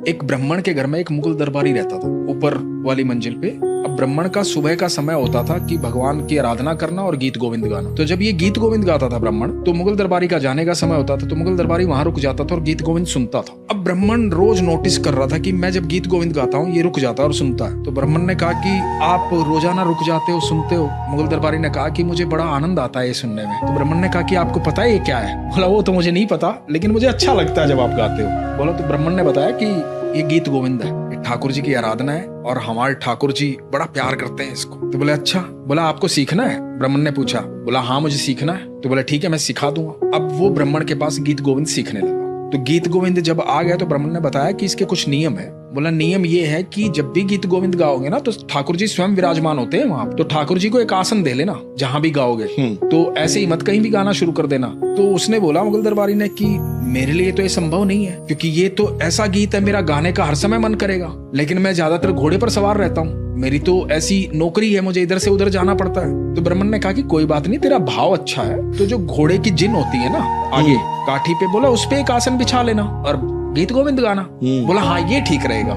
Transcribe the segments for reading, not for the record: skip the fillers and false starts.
एक ब्राह्मण के घर में एक मुगल दरबारी रहता था ऊपर वाली मंजिल पे। अब ब्राह्मण का सुबह का समय होता था कि भगवान की आराधना करना और गीत गोविंद गाना। तो जब ये गीत गोविंद गाता था ब्राह्मण, तो मुगल दरबारी का जाने का समय होता था, तो मुगल दरबारी वहां रुक जाता था और गीत गोविंद सुनता था। अब ब्राह्मण रोज नोटिस कर रहा था कि मैं जब गीत गोविंद गाता हूँ ये रुक जाता है और सुनता है। तो ब्राह्मण ने कहा कि आप रोजाना रुक जाते हो, सुनते हो? मुगल दरबारी ने कहा कि मुझे बड़ा आनंद आता है ये सुनने में। तो ब्राह्मण ने कहा कि आपको पता है ये क्या है? बोला वो तो मुझे नहीं पता, लेकिन मुझे अच्छा लगता है जब आप गाते हो। बोला तो ब्राह्मण ने बताया कि ये गीत गोविंद है, ये ठाकुर जी की आराधना है और हमारे ठाकुर जी बड़ा प्यार करते हैं इसको। तो बोले अच्छा। बोला आपको सीखना है? ब्राह्मण ने पूछा। बोला हाँ मुझे सीखना है। तो बोला ठीक है मैं सिखा दूंगा। अब वो ब्राह्मण के पास गीत गोविंद सीखने लगा। तो गीत गोविंद जब आ गया तो ब्राह्मण ने बताया कि इसके कुछ नियम है। बोला नियम ये है कि जब भी गीत गोविंद गाओगे ना तो ठाकुर जी स्वयं विराजमान होते हैं वहां, तो ठाकुर जी को एक आसन दे लेना जहां भी गाओगे। तो ऐसे ही मत कहीं भी गाना शुरू कर देना। तो उसने बोला मुगल दरबारी ने कि मेरे लिए तो ये संभव नहीं है, क्योंकि ये तो ऐसा गीत है मेरा गाने का हर समय मन करेगा, लेकिन मैं ज्यादातर घोड़े पर सवार रहता हूँ, मेरी तो ऐसी नौकरी है, मुझे इधर से उधर जाना पड़ता है। तो ब्राह्मण ने कहा कि कोई बात नहीं, तेरा भाव अच्छा है, तो जो घोड़े की जिन होती है ना आगे काठी पे, बोला उस पे एक आसन बिछा लेना और गीत गोविंद गाना। बोला हाँ ये ठीक रहेगा।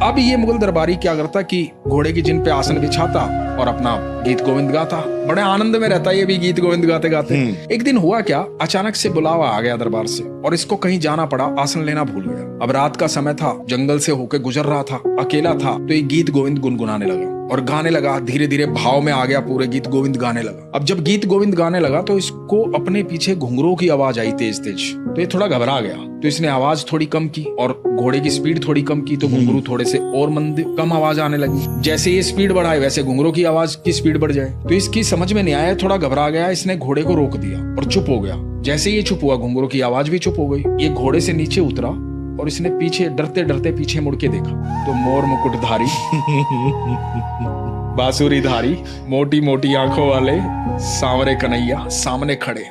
अब ये मुगल दरबारी क्या करता कि घोड़े की जिन पे आसन बिछाता और अपना गीत गोविंद गाता, बड़े आनंद में रहता ये भी गीत गोविंद गाते गाते। एक दिन हुआ क्या, अचानक से बुलावा आ गया दरबार से और इसको कहीं जाना पड़ा, आसन लेना भूल गया। अब रात का समय था, जंगल से होकर गुजर रहा था, अकेला था, तो ये गीत गोविंद गुनगुनाने लगा और गाने लगा। धीरे धीरे भाव में आ गया, पूरे गीत गोविंद गाने लगा। अब जब गीत गोविंद गाने लगा तो इसको अपने पीछे घुंघरू की आवाज आई तेज तेज, तो ये थोड़ा घबरा गया। तो इसने आवाज थोड़ी कम की और घोड़े की स्पीड थोड़ी कम की, तो घुंघरू थोड़े से और मंद कम आवाज आने लगी। जैसे ये स्पीड बढ़ाए वैसे घुंघरू की आवाज की स्पीड बढ़ जाए। तो इसकी समझ में नहीं आया, थोड़ा घबरा गया, इसने घोड़े को रोक दिया और चुप हो गया। जैसे ये चुप हुआ घुंघरू की आवाज भी चुप हो गई। ये घोड़े से नीचे उतरा और इसने पीछे डरते डरते पीछे मुड़ के देखा, तो मोर मुकुटधारी बांसुरीधारी मोटी मोटी आंखों वाले सांवरे कन्हैया सामने खड़े।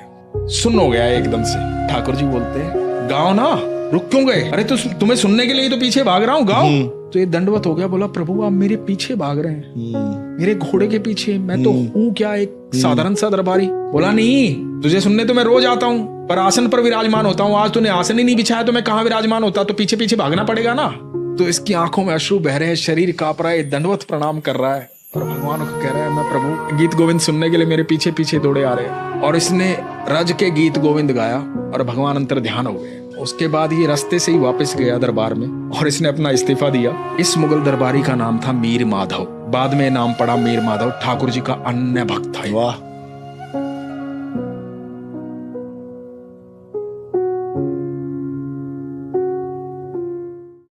सुन हो गया एकदम से। ठाकुर जी बोलते हैं गाओ ना, रुक क्यों गए? अरे तो तुम्हें सुनने के लिए तो पीछे भाग रहा हूँ, गाओ। तो ये दंडवत हो गया। बोला प्रभु आप मेरे पीछे भाग रहे हैं, मेरे घोड़े के पीछे, मैं तो हूँ क्या एक साधारण सा दरबारी? बोला नहीं, तुझे सुनने तो मैं रोज आता हूँ, पर आसन पर विराजमान होता हूँ। आज तूने आसन ही नहीं बिछाया तो मैं कहाँ विराजमान होता? तो पीछे पीछे भागना पड़ेगा ना। तो इसकी आंखों में अश्रु बह रहे हैं, शरीर कांप रहा है, दंडवत प्रणाम कर रहा है और भगवान को कह रहा है मैं प्रभु गीत गोविंद सुनने के लिए मेरे पीछे पीछे दौड़े आ रहे हैं। और इसने रज के गीत गोविंद गाया और भगवान अंतर ध्यान हो गए। उसके बाद ये रास्ते से ही वापस गया दरबार में और इसने अपना इस्तीफा दिया। इस मुगल दरबारी का नाम था मीर माधव। बाद में नाम पड़ा मीर माधव, ठाकुर जी का अन्य भक्त था। वाह।